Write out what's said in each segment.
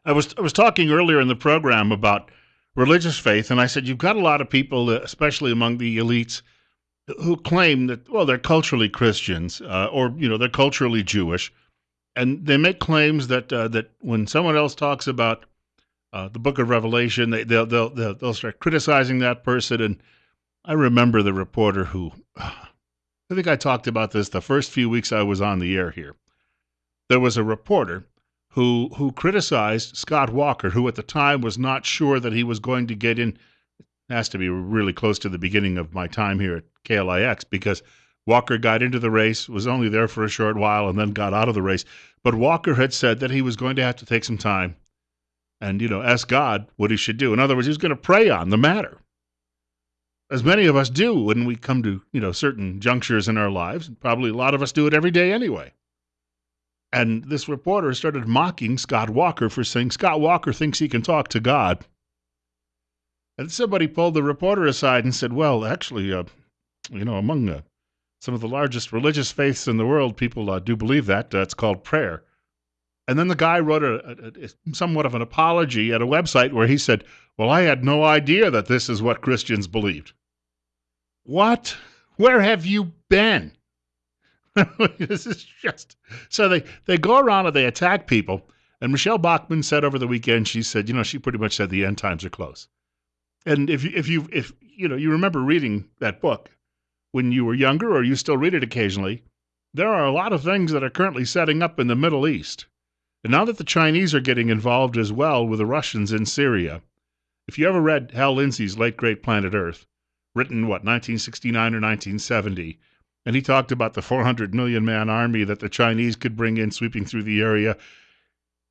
I was talking earlier in the program about religious faith, and I said you've got a lot of people, especially among the elites, who claim that they're culturally Christians, or they're culturally Jewish, and they make claims that when someone else talks about the Book of Revelation, they'll start criticizing that person. And I remember the reporter who, I think I talked about this the first few weeks I was on the air here. There was a reporter who criticized Scott Walker, who at the time was not sure that he was going to get in. It has to be really close to the beginning of my time here at KLIX, because Walker got into the race, was only there for a short while, and then got out of the race. But Walker had said that he was going to have to take some time and, ask God what he should do. In other words, he was going to pray on the matter, as many of us do when we come to, certain junctures in our lives. Probably a lot of us do it every day anyway. And this reporter started mocking Scott Walker for saying Scott Walker thinks he can talk to God. And somebody pulled the reporter aside and said, well, actually, among some of the largest religious faiths in the world, people do believe that. It's called prayer. And then the guy wrote a somewhat of an apology at a website where he said, well, I had no idea that this is what Christians believed. What? Where have you been? This is just... So they go around and they attack people. And Michele Bachmann said over the weekend, she said, she pretty much said the end times are close. And if you remember reading that book when you were younger, or you still read it occasionally, there are a lot of things that are currently setting up in the Middle East. And now that the Chinese are getting involved as well with the Russians in Syria, if you ever read Hal Lindsey's late great Planet Earth, written, 1969 or 1970, and he talked about the 400 million man army that the Chinese could bring in sweeping through the area.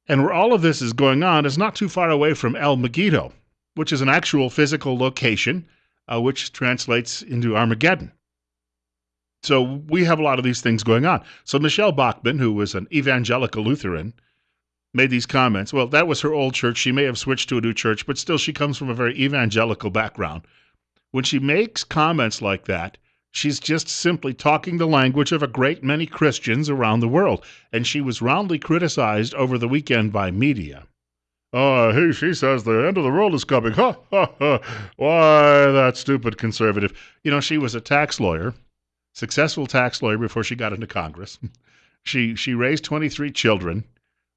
And where all of this is going on is not too far away from El Megiddo, which is an actual physical location, which translates into Armageddon. So we have a lot of these things going on. So Michele Bachmann, who was an evangelical Lutheran, made these comments. Well, that was her old church. She may have switched to a new church, but still she comes from a very evangelical background. When she makes comments like that, she's just simply talking the language of a great many Christians around the world. And she was roundly criticized over the weekend by media. She says the end of the world is coming. Ha, ha, ha. Why, that stupid conservative. She was a tax lawyer, successful tax lawyer before she got into Congress. She raised 23 children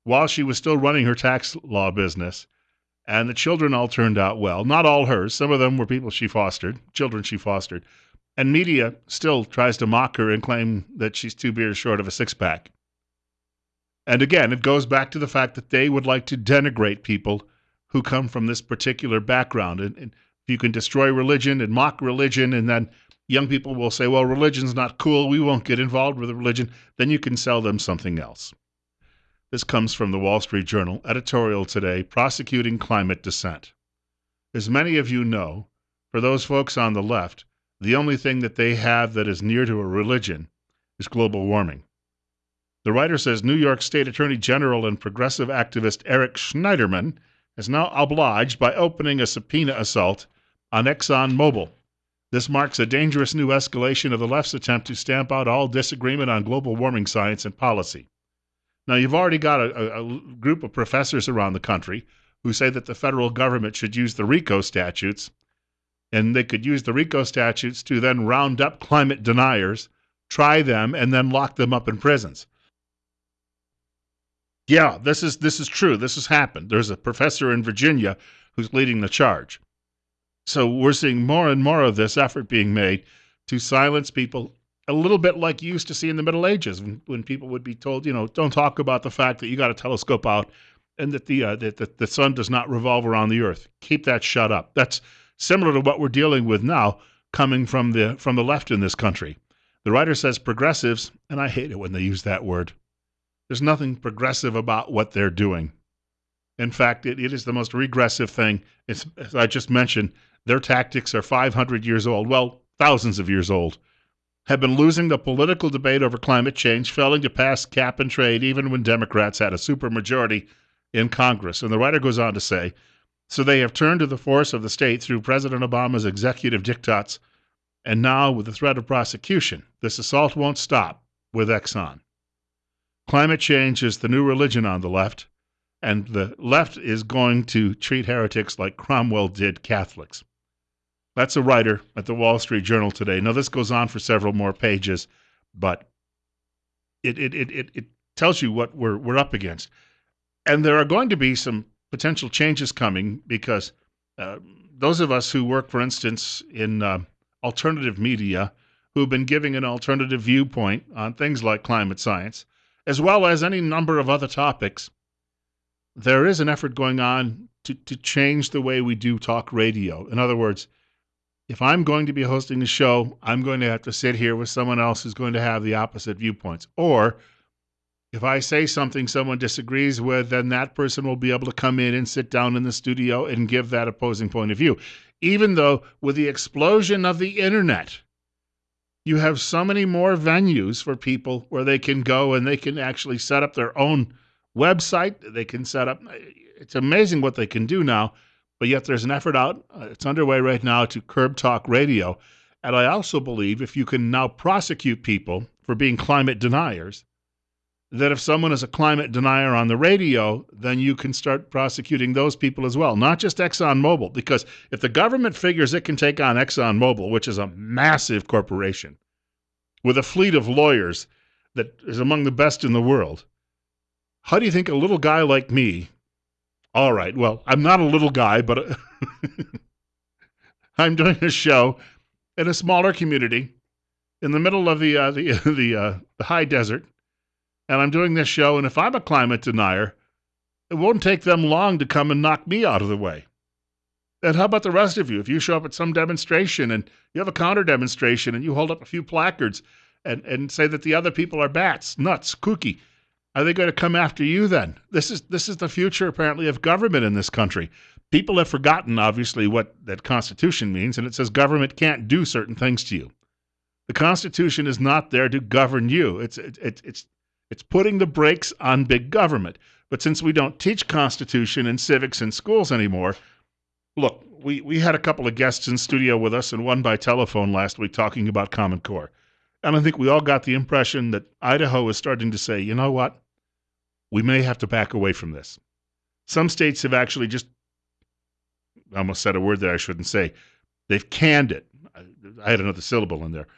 while she was still running her tax law business. And the children all turned out well. Not all hers. Some of them were people she fostered, children she fostered. And media still tries to mock her and claim that she's 2 beers short of a six-pack. And again, it goes back to the fact that they would like to denigrate people who come from this particular background. And if you can destroy religion and mock religion, and then young people will say, well, religion's not cool, we won't get involved with religion, then you can sell them something else. This comes from the Wall Street Journal editorial today, prosecuting climate dissent. As many of you know, for those folks on the left, the only thing that they have that is near to a religion is global warming. The writer says New York State Attorney General and progressive activist Eric Schneiderman is now obliged by opening a subpoena assault on ExxonMobil. This marks a dangerous new escalation of the left's attempt to stamp out all disagreement on global warming science and policy. Now, you've already got a group of professors around the country who say that the federal government should use the RICO statutes, and they could use the RICO statutes to then round up climate deniers, try them, and then lock them up in prisons. Yeah, this is true. This has happened. There's a professor in Virginia who's leading the charge. So we're seeing more and more of this effort being made to silence people, a little bit like you used to see in the Middle Ages when people would be told, don't talk about the fact that you got a telescope out and that the sun does not revolve around the earth. Keep that shut up. That's similar to what we're dealing with now, coming from the left in this country. The writer says progressives, and I hate it when they use that word. There's nothing progressive about what they're doing. In fact, it is the most regressive thing. As I just mentioned, their tactics are 500 years old, well, thousands of years old, have been losing the political debate over climate change, failing to pass cap and trade even when Democrats had a supermajority in Congress. And the writer goes on to say, so they have turned to the force of the state through President Obama's executive diktats, and now with the threat of prosecution, this assault won't stop with Exxon. Climate change is the new religion on the left, and the left is going to treat heretics like Cromwell did Catholics. That's a writer at the Wall Street Journal today. Now, this goes on for several more pages, but it tells you what we're up against. And there are going to be some potential changes coming because those of us who work, for instance, in alternative media, who've been giving an alternative viewpoint on things like climate science, as well as any number of other topics, there is an effort going on to change the way we do talk radio. In other words, if I'm going to be hosting a show, I'm going to have to sit here with someone else who's going to have the opposite viewpoints. Or if I say something someone disagrees with, then that person will be able to come in and sit down in the studio and give that opposing point of view. Even though with the explosion of the internet, you have so many more venues for people where they can go and they can actually set up their own website. They can set up, it's amazing what they can do now, but yet there's an effort out, it's underway right now to curb talk radio. And I also believe if you can now prosecute people for being climate deniers, that if someone is a climate denier on the radio, then you can start prosecuting those people as well, not just ExxonMobil, because if the government figures it can take on ExxonMobil, which is a massive corporation with a fleet of lawyers that is among the best in the world, how do you think a little guy like me, all right, well, I'm not a little guy, but I'm doing a show in a smaller community in the middle of the high desert, and I'm doing this show, and if I'm a climate denier, it won't take them long to come and knock me out of the way. And how about the rest of you? If you show up at some demonstration and you have a counter demonstration and you hold up a few placards and say that the other people are bats, nuts, kooky, are they going to come after you then? This is the future, apparently, of government in this country. People have forgotten, obviously, what that Constitution means, and it says government can't do certain things to you. The Constitution is not there to govern you. It's putting the brakes on big government. But since we don't teach Constitution in civics in schools anymore, look, we had a couple of guests in studio with us and one by telephone last week talking about Common Core. And I think we all got the impression that Idaho is starting to say, you know what? We may have to back away from this. Some states have actually just, I almost said a word that I shouldn't say, they've canned it. I had another syllable in there.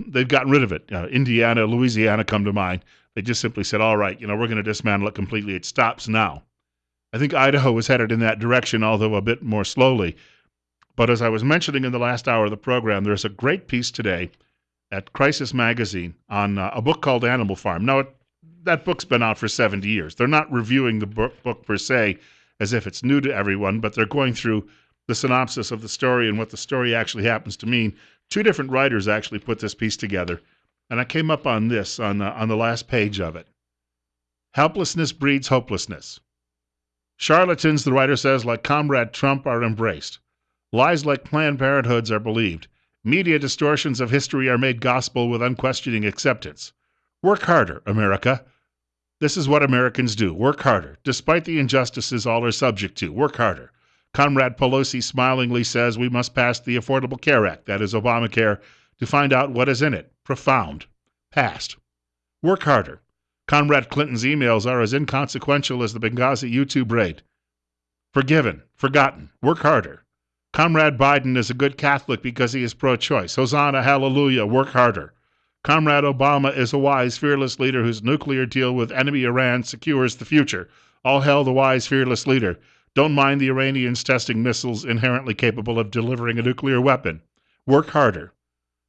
They've gotten rid of it. Indiana, Louisiana come to mind. They just simply said, all right, we're going to dismantle it completely. It stops now. I think Idaho was headed in that direction, although a bit more slowly. But as I was mentioning in the last hour of the program, there's a great piece today at Crisis Magazine on a book called Animal Farm. Now, that book's been out for 70 years. They're not reviewing the book per se as if it's new to everyone, but they're going through the synopsis of the story and what the story actually happens to mean. Two different writers actually put this piece together, and I came up on this on the last page of it. Helplessness breeds hopelessness. Charlatans, the writer says, like Comrade Trump are embraced. Lies like Planned Parenthoods are believed. Media distortions of history are made gospel with unquestioning acceptance. Work harder, America. This is what Americans do. Work harder, despite the injustices all are subject to. Work harder. Comrade Pelosi smilingly says we must pass the Affordable Care Act, that is Obamacare, to find out what is in it. Profound. Passed. Work harder. Comrade Clinton's emails are as inconsequential as the Benghazi YouTube raid. Forgiven. Forgotten. Work harder. Comrade Biden is a good Catholic because he is pro-choice. Hosanna, hallelujah, work harder. Comrade Obama is a wise, fearless leader whose nuclear deal with enemy Iran secures the future. All hail the wise, fearless leader. Don't mind the Iranians testing missiles inherently capable of delivering a nuclear weapon. Work harder.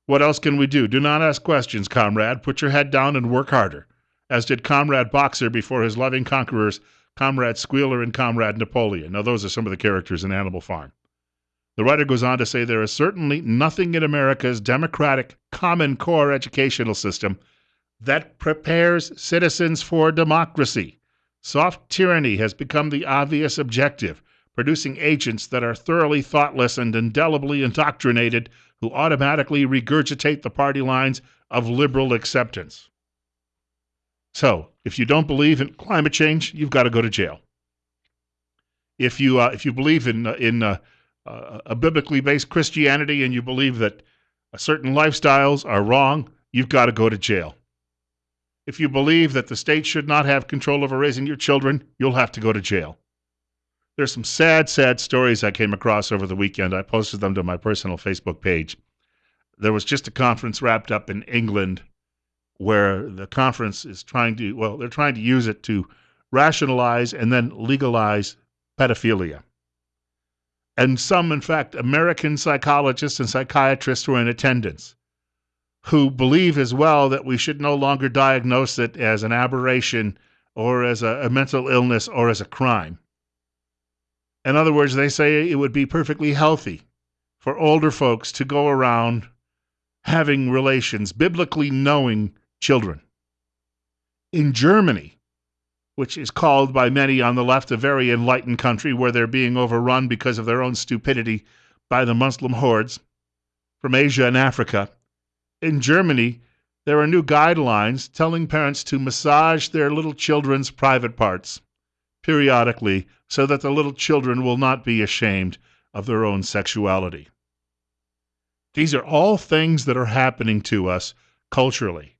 What else can we do? Do not ask questions, comrade. Put your head down and work harder. As did Comrade Boxer before his loving conquerors, Comrade Squealer and Comrade Napoleon. Now, those are some of the characters in Animal Farm. The writer goes on to say there is certainly nothing in America's democratic Common Core educational system that prepares citizens for democracy. Soft tyranny has become the obvious objective, producing agents that are thoroughly thoughtless and indelibly indoctrinated who automatically regurgitate the party lines of liberal acceptance. So, if you don't believe in climate change, you've got to go to jail. If you believe in a biblically based Christianity and you believe that certain lifestyles are wrong, you've got to go to jail. If you believe that the state should not have control over raising your children, you'll have to go to jail. There's some sad, sad stories I came across over the weekend. I posted them to my personal Facebook page. There was just a conference wrapped up in England where the conference is they're trying to use it to rationalize and then legalize pedophilia. And some, in fact, American psychologists and psychiatrists were in attendance who believe as well that we should no longer diagnose it as an aberration or as a mental illness or as a crime. In other words, they say it would be perfectly healthy for older folks to go around having relations, biblically knowing children. In Germany, which is called by many on the left a very enlightened country where they're being overrun because of their own stupidity by the Muslim hordes from Asia and Africa. In Germany, there are new guidelines telling parents to massage their little children's private parts periodically so that the little children will not be ashamed of their own sexuality. These are all things that are happening to us culturally.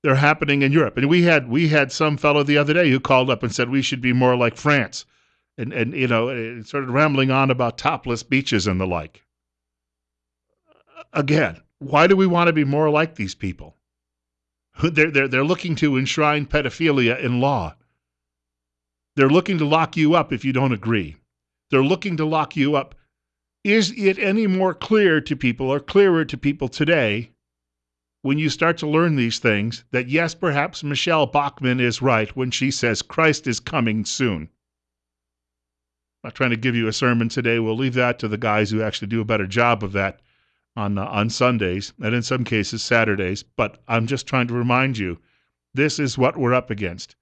They're happening in Europe. And we had some fellow the other day who called up and said we should be more like France and started rambling on about topless beaches and the like. Again, why do we want to be more like these people? They're looking to enshrine pedophilia in law. They're looking to lock you up if you don't agree. They're looking to lock you up. Is it any more clear to people or clearer to people today when you start to learn these things that yes, perhaps Michele Bachmann is right when she says Christ is coming soon? I'm not trying to give you a sermon today. We'll leave that to the guys who actually do a better job of that on Sundays and in some cases Saturdays. But I'm just trying to remind you, this is what we're up against.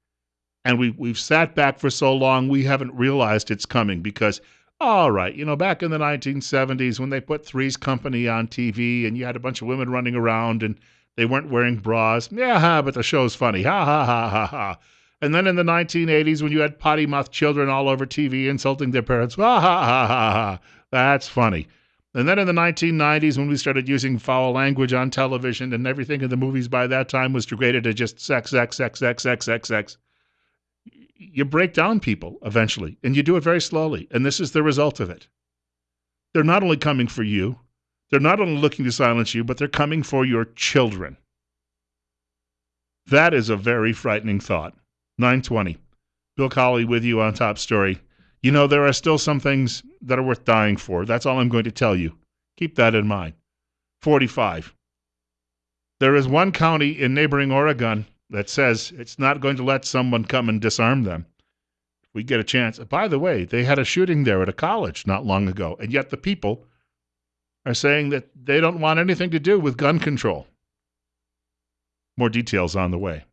And we've sat back for so long, we haven't realized it's coming because, all right, back in the 1970s when they put Three's Company on TV and you had a bunch of women running around and they weren't wearing bras. Yeah, but the show's funny. Ha, ha, ha, ha, ha. And then in the 1980s when you had potty mouth children all over TV insulting their parents. Ha, ha, ha, ha, ha. That's funny. And then in the 1990s when we started using foul language on television and everything in the movies by that time was degraded to just sex, sex, sex, sex, sex, sex, sex. You break down people eventually, and you do it very slowly, and this is the result of it. They're not only coming for you, they're not only looking to silence you, but they're coming for your children. That is a very frightening thought. 9:20. Bill Colley with you on Top Story. There are still some things that are worth dying for. That's all I'm going to tell you. Keep that in mind. 45. There is one county in neighboring Oregon that says it's not going to let someone come and disarm them. If we get a chance. By the way, they had a shooting there at a college not long ago, and yet the people are saying that they don't want anything to do with gun control. More details on the way.